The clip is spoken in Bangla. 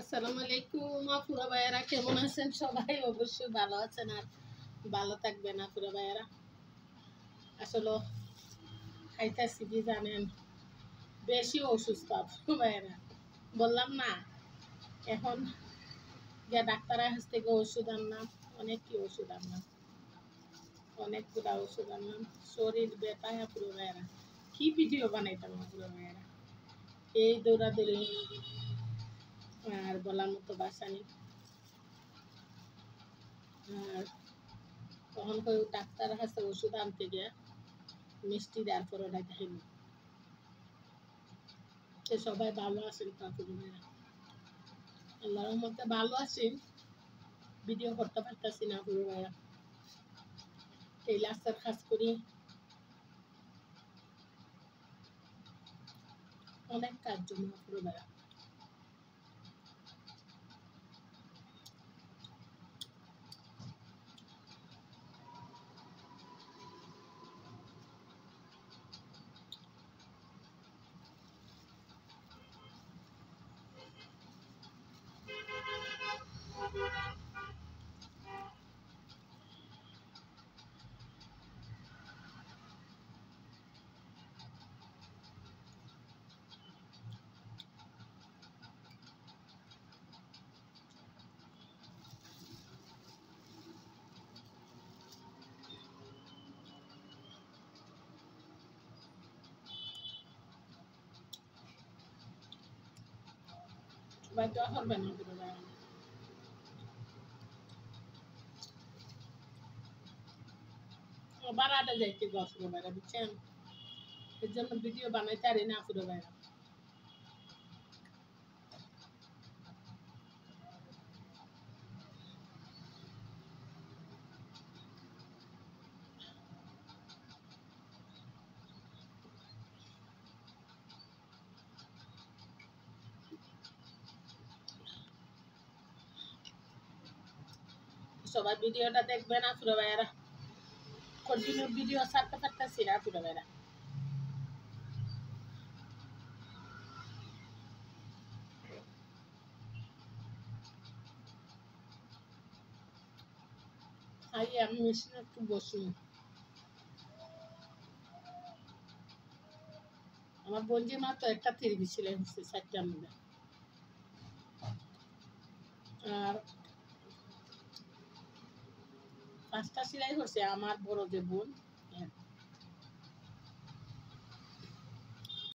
আসসালামু আলাইকুম আপুরা ভাইয়ারা, কেমন আছেন সবাই? অবশ্যই ভালো আছেন আর ভালো থাকবেন আপুরা ভাইয়ারা। আসলে খাইতেছি কি জানেন, বেশি অসুস্থ আপুরা ভাইয়ারা। বললাম না, এখন গিয়ে ডাক্তারের কাছ থেকে ওষুধ আনলাম, অনেক কি ওষুধ আনলাম, অনেকগুলা ওষুধ আনলাম। শরীর ব্যথা আপুরা ভাইয়ারা, কি ভিডিও বানাইতাম আপুরা ভাইয়ারা। এই দৌড়াদৌড়ি আর বলার মতো বাসা নেই। আর তখন কই ডাক্তারের কাছে ওষুধ আনতে গিয়ে মিষ্টি দেওয়ার পর ওটা খাইনি। সবাই ভালো আছেন কাকুরা, আল্লাহর রহমতে ভালো আছেন। ভিডিও করতে পারতেছি না পুরো ভাইয়া, টেইলার্সের কাজ করি, অনেক কাজ জমা পুরো ভাইয়া। সবাই দোয়া করবেন না পুরো ভাইয়া। বারাটা যাইতে গছ পুরো ভাইয়া, বুঝছেন? এর জন্য ভিডিও বানাইতে পারি না পুরো ভাইয়া। সবাই ভিডিওটা দেখবেন না পুরো ভাইয়ারা, কন্টিনিউ ভিডিও ছাড়তে পারতেছি না পুরো ভাইয়ারা। আমি মেশিনে একটু বসি। আমার বঞ্জি মা তো একটা তিরিশ সেলাই হচ্ছে 4টার মধ্যে, আর 5টা সেলাই করছে আমার বড় যে বোন,